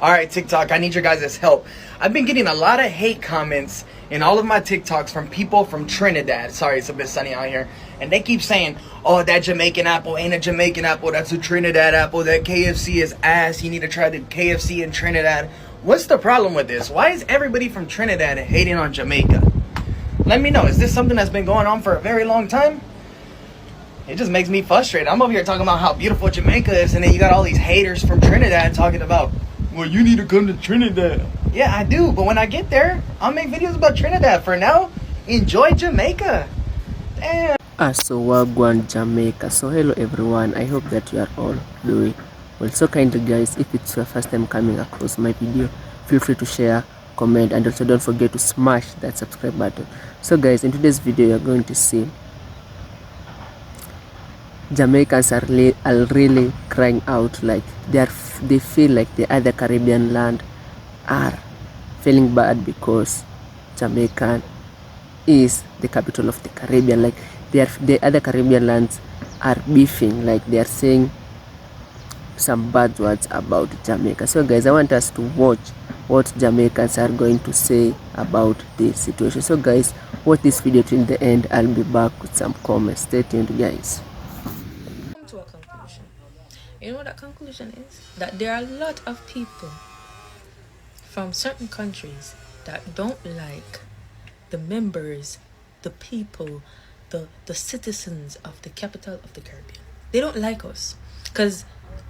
Alright, TikTok, I need your guys' help. I've been getting a lot of hate comments in all of my TikToks from people from Trinidad. Sorry, it's a bit sunny out here. And they keep saying, oh, that Jamaican apple ain't a Jamaican apple, that's a Trinidad apple, that KFC is ass, you need to try the KFC in Trinidad. What's the problem with this? Why is everybody from Trinidad hating on Jamaica? Let me know, is this something that's been going on for a very long time? It just makes me frustrated. I'm over here talking about how beautiful Jamaica is, and then you got all these haters from Trinidad talking about, well, you need to come to Trinidad. Yeah, I do, but when I get there, I'll make videos about Trinidad. For now, enjoy Jamaica. Damn. So Wagwan Jamaica. So hello everyone, I hope that you are all doing well. So kindly guys, if it's your first time coming across my video, feel free to share, comment, and also don't forget to smash that subscribe button. So guys, in today's video you're going to see Jamaicans are really crying out, like they feel like the other Caribbean land are feeling bad because Jamaica is the capital of the Caribbean. Like the other Caribbean lands are beefing, like they are saying some bad words about Jamaica. So guys, I want us to watch what Jamaicans are going to say about this situation. So guys, watch this video till the end. I'll be back with some comments. Stay tuned guys. Come to a conclusion. You know what that conclusion is? That there are a lot of people from certain countries that don't like the members, the people, the citizens of the capital of the Caribbean. They don't like us. Because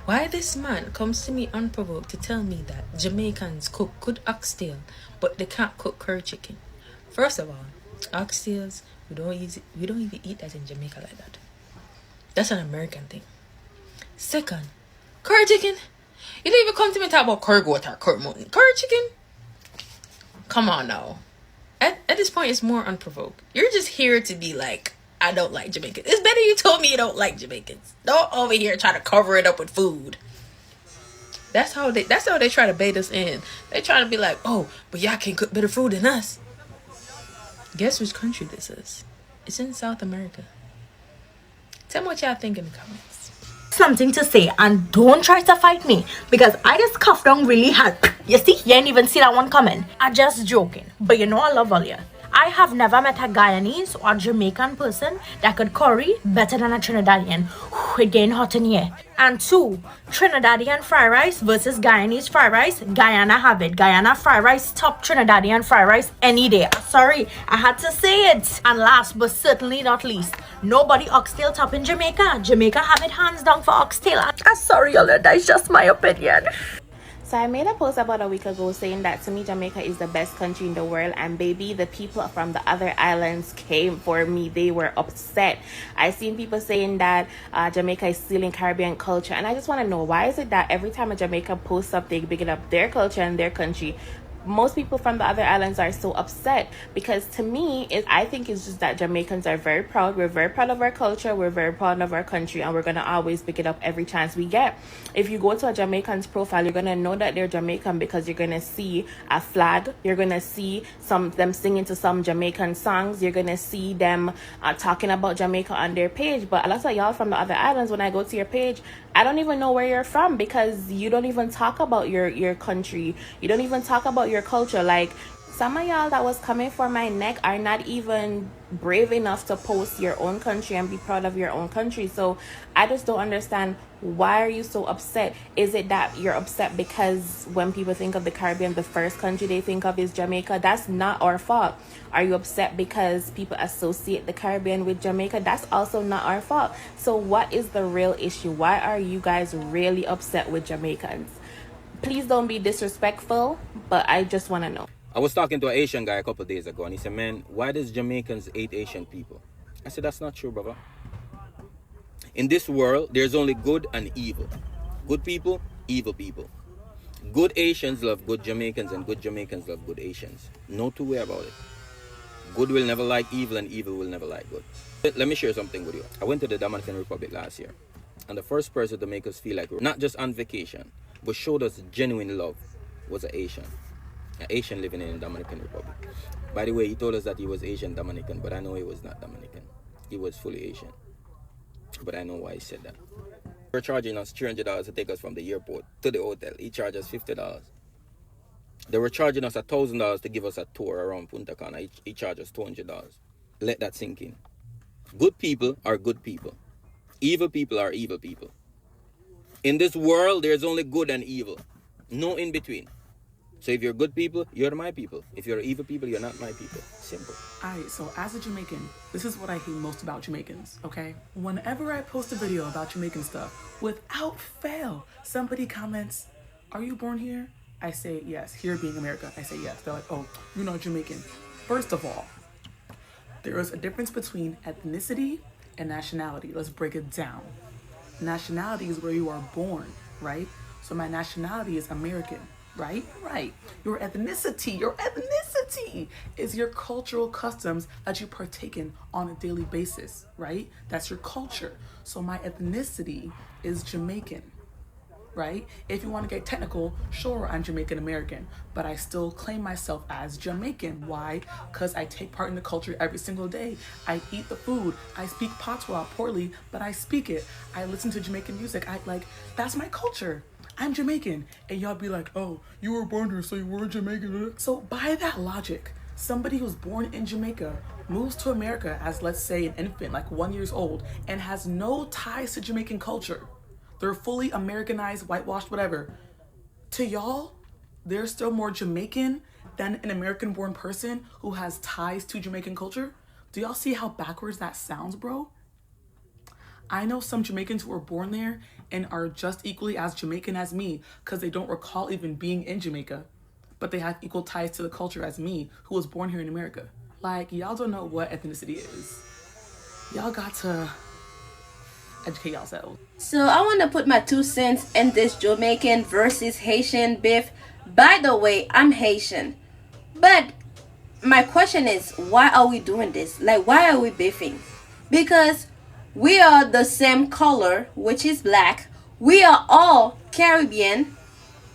why this man comes to me unprovoked to tell me that Jamaicans cook good oxtail, but they can't cook curry chicken? First of all, oxtails, we don't even eat that in Jamaica like that. That's an American thing. Second, curry chicken. You don't even come to me and talk about curry goat or curry mutton. Curry chicken? Come on now. At this point, it's more unprovoked. You're just here to be like, I don't like Jamaicans. It's better you told me you don't like Jamaicans. Don't over here try to cover it up with food. That's how they try to bait us in. They try to be like, oh, but y'all can cook better food than us. Guess which country this is? It's in South America. Tell me what y'all think in the comments. Something to say, and don't try to fight me because I just coughed down really hard. You see, you ain't even see that one coming. I'm just joking, but you know I love all you. I have never met a Guyanese or Jamaican person that could curry better than a Trinidadian. It's getting hot in here. And two, Trinidadian fried rice versus Guyanese fried rice. Guyana have it. Guyana fried rice top Trinidadian fried rice any day. Sorry, I had to say it. And last but certainly not least, nobody oxtail top in Jamaica. Jamaica have it hands down for oxtail. I'm sorry, y'all. That's just my opinion. So I made a post about a week ago saying that to me Jamaica is the best country in the world, and baby, the people from the other islands came for me. They were upset. I seen people saying that Jamaica is stealing Caribbean culture, and I just want to know, why is it that every time a Jamaica posts something bigging up their culture and their country, most people from the other islands are so upset? Because to me, I think it's just that Jamaicans are very proud. We're very proud of our culture. We're very proud of our country, and we're going to always pick it up every chance we get. If you go to a Jamaican's profile, you're going to know that they're Jamaican because you're going to see a flag. You're going to see them singing to some Jamaican songs. You're going to see them talking about Jamaica on their page. But a lot of y'all from the other islands, when I go to your page, I don't even know where you're from because you don't even talk about your country. You don't even talk about your culture. Like, some of y'all that was coming for my neck are not even brave enough to post your own country and be proud of your own country. So I just don't understand, why are you so upset? Is it that you're upset because when people think of the Caribbean, the first country they think of is Jamaica? That's not our fault. Are you upset because people associate the Caribbean with Jamaica? That's also not our fault. So what is the real issue? Why are you guys really upset with Jamaicans? Please don't be disrespectful, but I just want to know. I was talking to an Asian guy a couple of days ago, and he said, man, why does Jamaicans hate Asian people? I said, that's not true, brother. In this world, there's only good and evil. Good people, evil people. Good Asians love good Jamaicans, and good Jamaicans love good Asians. No two way about it. Good will never like evil, and evil will never like good. Let me share something with you. I went to the Dominican Republic last year, and the first person to make us feel like we're not just on vacation, but showed us genuine love was an Asian living in the Dominican Republic. By the way, he told us that he was Asian Dominican, but I know he was not Dominican. He was fully Asian. But I know why he said that. They're charging us $300 to take us from the airport to the hotel. He charged us $50. They were charging us $1,000 to give us a tour around Punta Cana. He charged us $200. Let that sink in. Good people are good people. Evil people are evil people. In this world, there's only good and evil. No in between. So if you're good people, you're my people. If you're evil people, you're not my people. Simple. Alright, so as a Jamaican, this is what I hate most about Jamaicans, okay? Whenever I post a video about Jamaican stuff, without fail, somebody comments, "Are you born here?" I say yes. Here being America, I say yes. They're like, "Oh, you're not Jamaican." First of all, there is a difference between ethnicity and nationality. Let's break it down. Nationality is where you are born, right? So my nationality is American, right? Right. Your ethnicity is your cultural customs that you partake in on a daily basis, right? That's your culture. So my ethnicity is Jamaican, right? If you want to get technical, sure, I'm Jamaican American, but I still claim myself as Jamaican. Why? Because I take part in the culture every single day. I eat the food. I speak patois poorly, but I speak it. I listen to Jamaican music. That's my culture. I'm Jamaican. And y'all be like, "Oh, you were born here, so you were Jamaican." So by that logic, somebody who's born in Jamaica moves to America as, let's say, an infant, like 1 year old, and has no ties to Jamaican culture. They're fully Americanized, whitewashed, whatever. To y'all, they're still more Jamaican than an American-born person who has ties to Jamaican culture. Do y'all see how backwards that sounds, bro? I know some Jamaicans who were born there and are just equally as Jamaican as me because they don't recall even being in Jamaica, but they have equal ties to the culture as me, who was born here in America. Like, y'all don't know what ethnicity is. Y'all got to educate yourselves. So I want to put my 2 cents in this Jamaican versus Haitian beef. By the way, I'm Haitian. But my question is, why are we doing this? Like, why are we beefing? Because we are the same color, which is black. We are all Caribbean.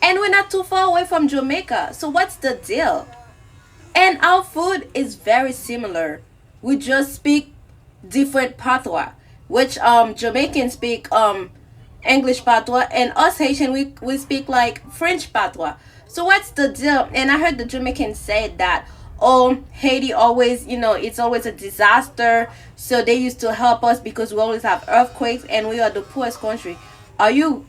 And we're not too far away from Jamaica. So what's the deal? And our food is very similar. We just speak different patois, which Jamaicans speak English patois, and us Haitian we speak like French patois. So what's the deal? And I heard the Jamaicans say that, oh, Haiti always, it's always a disaster, so they used to help us because we always have earthquakes and we are the poorest country. Are you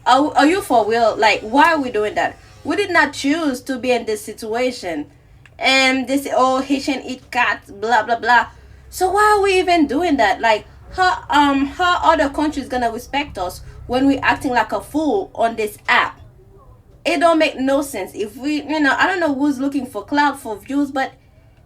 for real? Like, why are we doing that? We did not choose to be in this situation. And they say, oh, Haitian eat cats, blah blah blah. So why are we even doing that? Like, how other countries gonna respect us when we acting like a fool on this app? It don't make no sense. If we, I don't know who's looking for clout, for views, but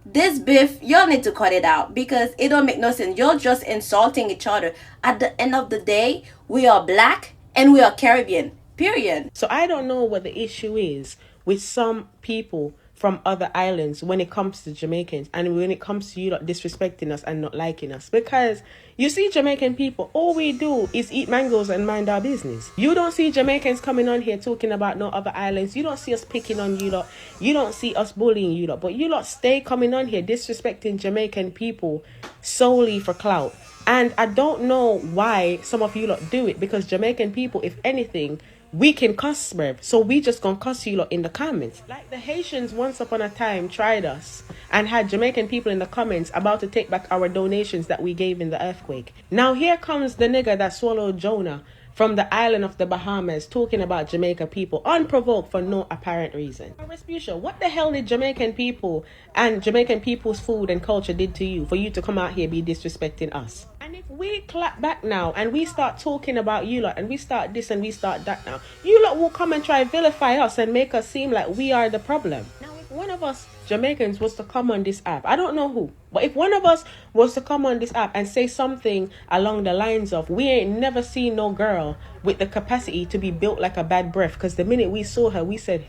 this beef, y'all need to cut it out because it don't make no sense. You're just insulting each other. At the end of the day, we are black and we are Caribbean, period. So I don't know what the issue is with some people from other islands when it comes to Jamaicans and when it comes to you not disrespecting us and not liking us. Because you see Jamaican people, all we do is eat mangoes and mind our business. You don't see Jamaicans coming on here talking about no other islands. You don't see us picking on you lot. You don't see us bullying you lot. But you lot stay coming on here disrespecting Jamaican people solely for clout. And I don't know why some of you lot do it, because Jamaican people, if anything, we can cuss, bruv. So we just gonna cuss you lot in the comments. Like the Haitians once upon a time tried us and had Jamaican people in the comments about to take back our donations that we gave in the earthquake. Now here comes the nigga that swallowed Jonah from the island of the Bahamas talking about Jamaica people unprovoked for no apparent reason. Respucia, what the hell did Jamaican people and Jamaican people's food and culture did to you for you to come out here be disrespecting us? And if we clap back now and we start talking about you lot and we start this and we start that now, you lot will come and try vilify us and make us seem like we are the problem. Now if one of us Jamaicans was to come on this app, I don't know who, but if one of us was to come on this app and say something along the lines of, we ain't never seen no girl with the capacity to be built like a bad breath, because the minute we saw her, we said,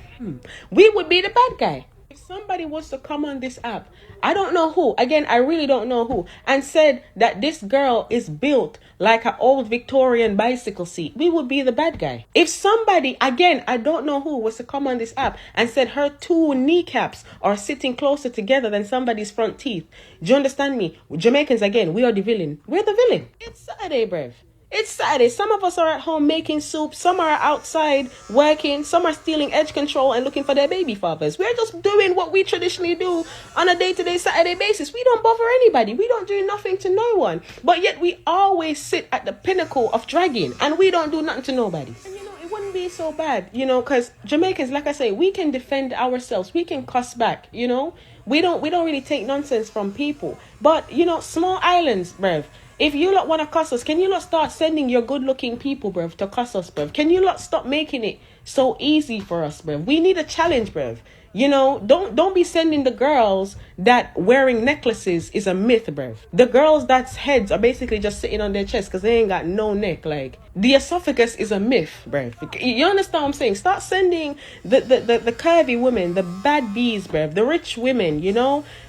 we would be the bad guy. If somebody was to come on this app, I don't know who, again, I really don't know who, and said that this girl is built like an old Victorian bicycle seat, we would be the bad guy. If somebody, again, I don't know who, was to come on this app and said her 2 kneecaps are sitting closer together than somebody's front teeth, do you understand me? Jamaicans, again, we are the villain. We're the villain. It's Saturday, bruv. It's Saturday. Some of us are at home making soup. Some are outside working. Some are stealing edge control and looking for their baby fathers. We're just doing what we traditionally do on a day-to-day Saturday basis. We don't bother anybody. We don't do nothing to no one. But yet we always sit at the pinnacle of dragging and we don't do nothing to nobody. And it wouldn't be so bad, because Jamaicans, like I say, we can defend ourselves. We can cuss back, We don't really take nonsense from people. But, small islands, bruv. If you lot want to cuss us, can you lot start sending your good-looking people, bruv, to cuss us, bruv? Can you lot stop making it so easy for us, bruv? We need a challenge, bruv. Don't be sending the girls that wearing necklaces is a myth, bruv. The girls that's heads are basically just sitting on their chest because they ain't got no neck. Like, the esophagus is a myth, bruv. You understand what I'm saying? Start sending the curvy women, the bad bees, bruv, the rich women,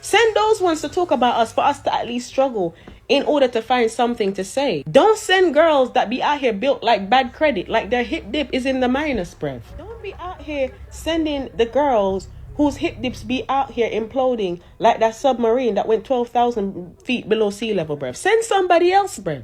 Send those ones to talk about us for us to at least struggle in order to find something to say. Don't send girls that be out here built like bad credit, like their hip dip is in the minus, bruv. Don't be out here sending the girls whose hip dips be out here imploding like that submarine that went 12,000 feet below sea level, bruv. Send somebody else, bruv.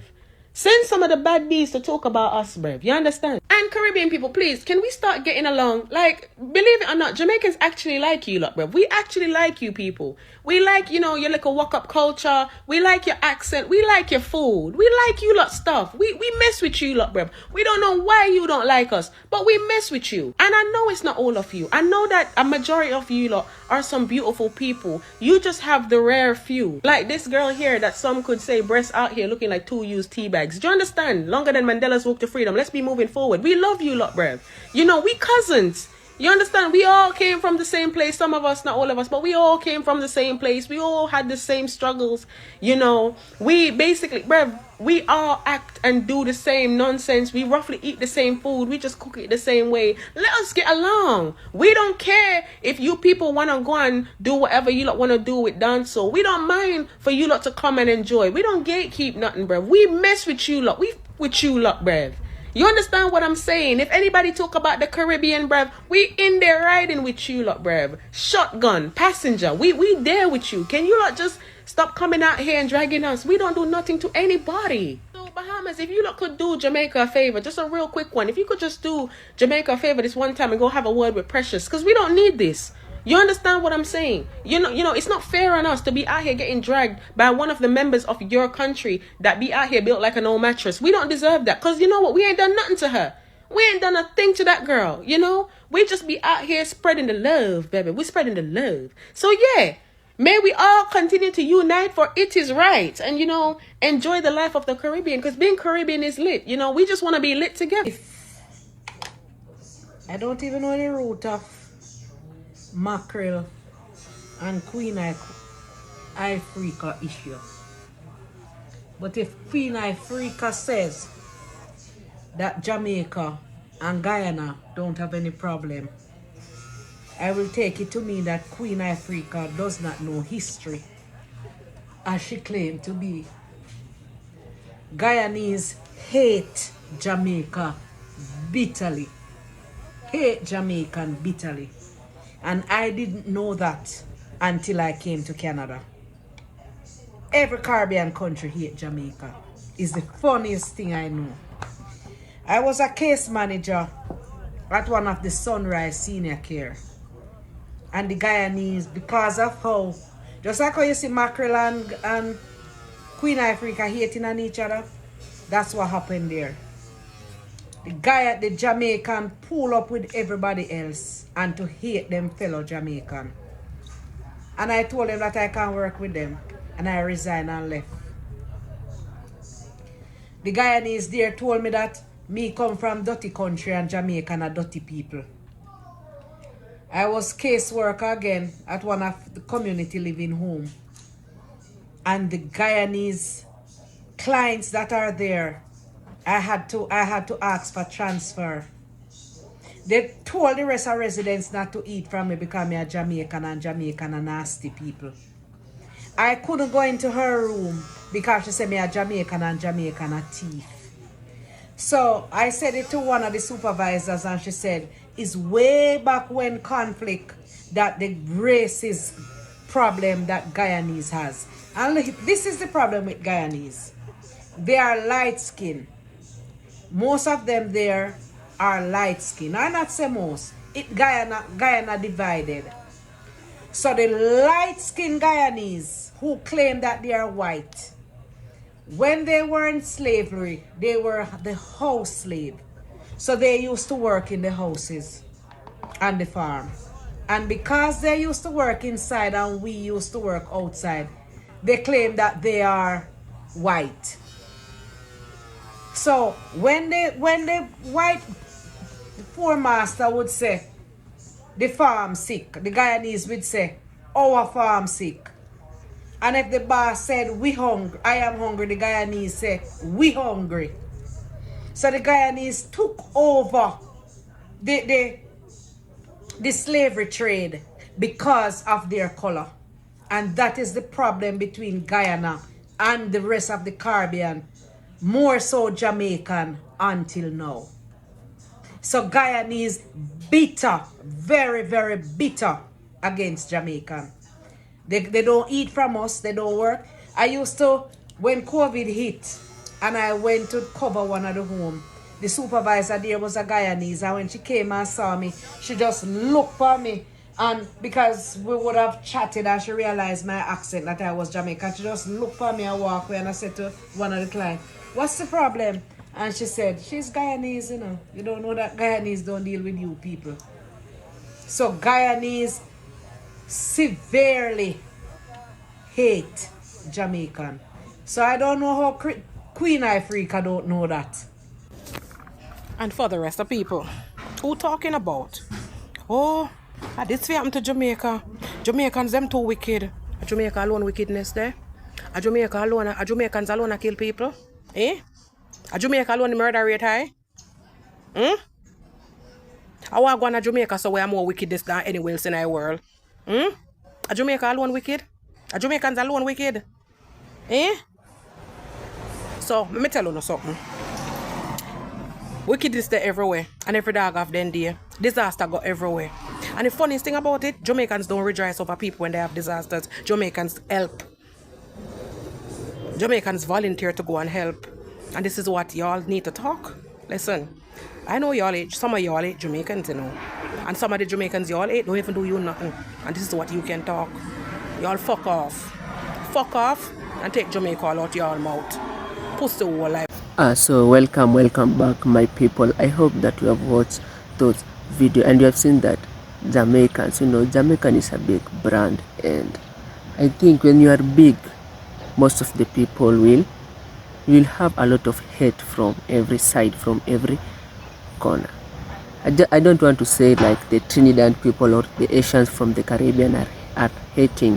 Send some of the bad bees to talk about us, bruv. You understand? And Caribbean people, please, can we start getting along? Like, believe it or not, Jamaicans actually like you lot, bruv. We actually like you people. We like, your little walk-up culture. We like your accent. We like your food. We like you lot stuff. We mess with you lot, bruv. We don't know why you don't like us, but we mess with you. And I know it's not all of you. I know that a majority of you lot are some beautiful people. You just have the rare few. Like this girl here that some could say breasts out here looking like 2 used tea bags. Do you understand? Longer than Mandela's walk to freedom. Let's be moving forward. We love you lot, bruv. We cousins. You understand? We all came from the same place. Some of us, not all of us, but we all came from the same place. We all had the same struggles. We basically, bruv, we all act and do the same nonsense. We roughly eat the same food. We just cook it the same way. Let us get along. We don't care if you people want to go and do whatever you lot want to do with dancehall. We don't mind for you lot to come and enjoy. We don't gatekeep nothing, bruv. We mess with you lot. We with you lot, bruv. You understand what I'm saying? If anybody talk about the Caribbean, bruv, we in there riding with you lot, bruv. Shotgun, passenger, we there with you. Can you lot just stop coming out here and dragging us? We don't do nothing to anybody. So Bahamas, if you lot could do Jamaica a favor, just a real quick one. If you could just do Jamaica a favor this one time and go have a word with Precious, because we don't need this. You understand what I'm saying? It's not fair on us to be out here getting dragged by one of the members of your country that be out here built like an old mattress. We don't deserve that. Because you know what? We ain't done nothing to her. We ain't done a thing to that girl, We just be out here spreading the love, baby. We're spreading the love. So yeah, may we all continue to unite for it is right. And, enjoy the life of the Caribbean. Because being Caribbean is lit. We just want to be lit together. I don't even know the root of mackerel and Queen Ifrica issue. But if Queen Ifrica says that Jamaica and Guyana don't have any problem, I will take it to mean that Queen Ifrica does not know history as she claimed to be. Guyanese hate Jamaica bitterly. Hate Jamaican bitterly. And I didn't know that until I came to Canada. Every Caribbean country hate Jamaica. It's the funniest thing I know. I was a case manager at one of the Sunrise Senior Care. And the Guyanese, because of how, just like how you see Mackerel and Queen Ifrica hating on each other, that's what happened there. The Jamaican pull up with everybody else and to hate them fellow Jamaican. And I told them that I can't work with them. And I resigned and left. The Guyanese there told me that me come from dirty country and Jamaican are dirty people. I was caseworker again at one of the community living home. And the Guyanese clients that are there, I had to ask for transfer. They told the rest of residents not to eat from me because I'm a Jamaican and Jamaican are nasty people. I couldn't go into her room because she said me a Jamaican and Jamaican are thief. So I said it to one of the supervisors and she said, it's way back when conflict that the racist problem that Guyanese has. And this is the problem with Guyanese. They are light skinned. most of them there are light skin. I not say most. Guyana divided. So the light skinned Guyanese who claim that they are white, when they were in slavery, they were the house slave. So they used to work in the houses and the farm. And because they used to work inside and we used to work outside, they claim that they are white. So when the white poor master would say, the farm sick, the Guyanese would say, our farm sick. And if the boss said, we hungry, I am hungry, the Guyanese said, we hungry. So the Guyanese took over the slavery trade because of their color. And that is the problem between Guyana and the rest of the Caribbean, more so Jamaican until now. So Guyanese bitter, very, very bitter against Jamaican. They don't eat from us, they don't work. I used to, when COVID hit, and I went to cover one of the home, the supervisor there was a Guyanese, and when she came and saw me, she just looked for me, and because we would have chatted and she realized my accent that I was Jamaican, she just looked for me and walked away, and I said to one of the clients, what's the problem? And she said, she's Guyanese, you know. You don't know that Guyanese don't deal with you people. So Guyanese severely hate Jamaican. So I don't know how Queen Ifrica don't know that. And for the rest of people, who talking about? Oh, this happened to Jamaica. Jamaicans them too wicked. Jamaica alone wickedness there. Jamaicans alone kill people. Eh? Jamaica alone the murder rate high. I want to go to Jamaica so we are more wicked than anywhere else in the world. Jamaica alone wicked? Jamaicans alone wicked? Eh? So, let me tell you something. Wickedness there everywhere. And every dog have them there. Disaster go everywhere. And the funniest thing about it, Jamaicans don't rejoice over people when they have disasters. Jamaicans help. Jamaicans volunteer to go and help. And this is what y'all need to talk. Listen, I know y'all hate, some of y'all hate Jamaicans, you know. And some of the Jamaicans y'all hate don't even do you nothing. And this is what you can talk. Y'all fuck off. Fuck off and take Jamaica all out y'all mouth. Push the whole life. So welcome back my people. I hope that you have watched those videos and you have seen that Jamaicans, you know, Jamaican is a big brand, and I think when you are big, most of the people will have a lot of hate from every side, from every corner. I don't want to say like the Trinidad people or the Asians from the Caribbean are hating.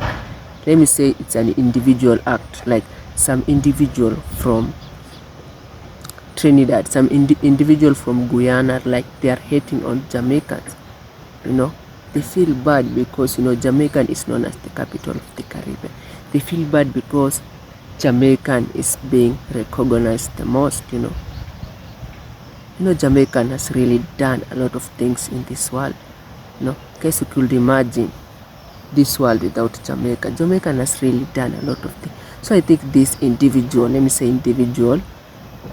Let me say it's an individual act, like some individual from Trinidad, some individual from Guyana, like they are hating on Jamaicans. You know, they feel bad because, you know, Jamaican is known as the capital of the Caribbean. They feel bad because Jamaican is being recognized the most, you know. You know, Jamaican has really done a lot of things in this world. You know, in case you could imagine this world without Jamaica. Jamaican has really done a lot of things. So I think this individual, let me say individual,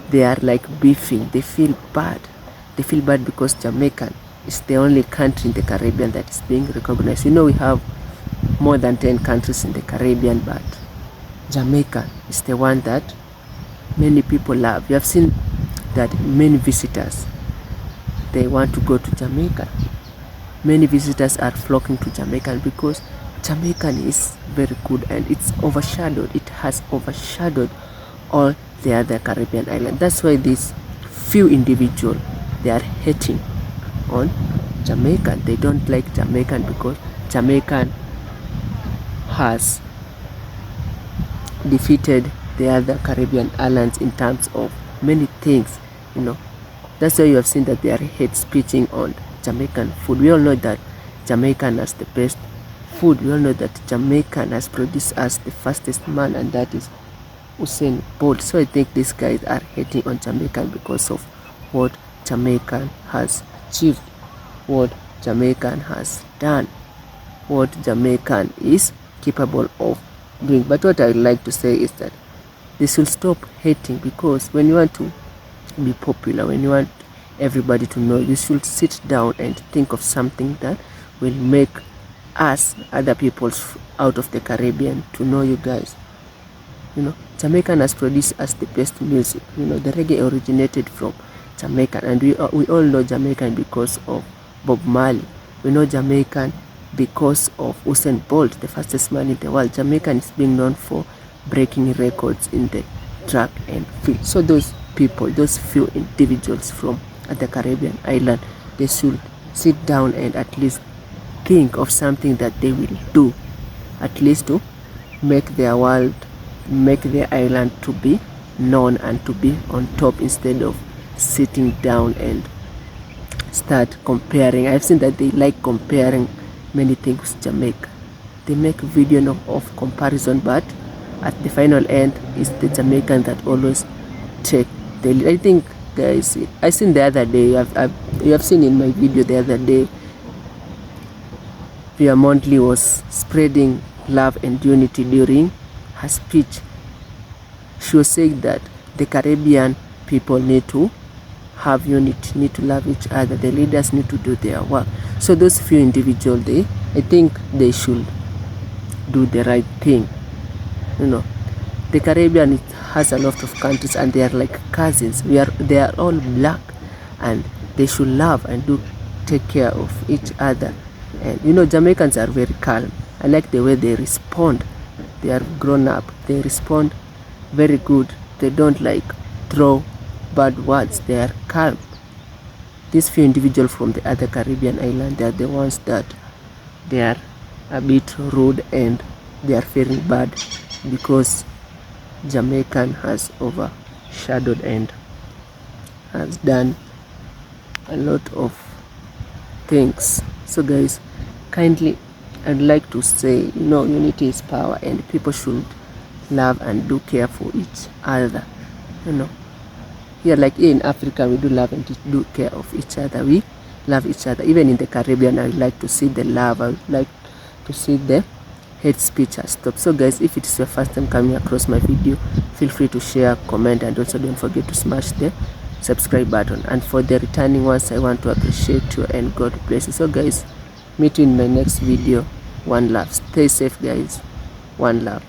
they are like beefing. They feel bad. They feel bad because Jamaican is the only country in the Caribbean that is being recognized. You know, we have more than 10 countries in the Caribbean, but Jamaica is the one that many people love. You have seen that many visitors, they want to go to Jamaica. Many visitors are flocking to Jamaica because Jamaican is very good, and it's overshadowed. It has overshadowed all the other Caribbean islands. That's why these few individuals, they are hating on Jamaican. They don't like Jamaican because Jamaican has defeated the other Caribbean islands in terms of many things, you know. That's why you have seen that they are hate speeching on Jamaican food. We all know that Jamaican has the best food. We all know that Jamaican has produced us the fastest man, and that is Usain Bolt. So I think these guys are hating on Jamaican because of what Jamaican has achieved, what Jamaican has done, what Jamaican is capable of doing. But what I would like to say is that they should stop hating, because when you want to be popular, when you want everybody to know, you should sit down and think of something that will make us, other peoples out of the Caribbean, to know you guys. You know, Jamaican has produced us the best music. You know, the reggae originated from Jamaica, and we all know Jamaican because of Bob Marley. We know Jamaican because of Usain Bolt, the fastest man in the world. Jamaican is being known for breaking records in the track and field. So those people, those few individuals from the Caribbean island, they should sit down and at least think of something that they will do, at least to make their world, make their island to be known and to be on top, instead of sitting down and start comparing. I've seen that they like comparing many things with Jamaica. They make video of comparison, but at the final end, it's the Jamaican that always take the lead. I think, guys, I seen the other day, you have seen in my video the other day, Pia Montley was spreading love and unity during her speech. She was saying that the Caribbean people need to have unity, need to love each other. The leaders need to do their work. So those few individuals, I think they should do the right thing. You know, the Caribbean, it has a lot of countries, and they are like cousins. They are all black, and they should love and do take care of each other. And you know, Jamaicans are very calm. I like the way they respond. They are grown up. They respond very good. They don't like throw bad words. They are calm. These few individuals from the other Caribbean island, they are the ones that they are a bit rude and they are feeling bad because Jamaican has overshadowed and has done a lot of things. So guys, kindly, I'd like to say, you know, unity is power, and people should love and do care for each other. You know, here, like here in Africa, we do love and do care of each other. We love each other. Even in the Caribbean, I would like to see the love. I would like to see the hate speech has stopped. So guys, if it is your first time coming across my video, feel free to share, comment, and also don't forget to smash the subscribe button. And for the returning ones, I want to appreciate you and God bless you. So guys, meet you in my next video. One love. Stay safe, guys. One love.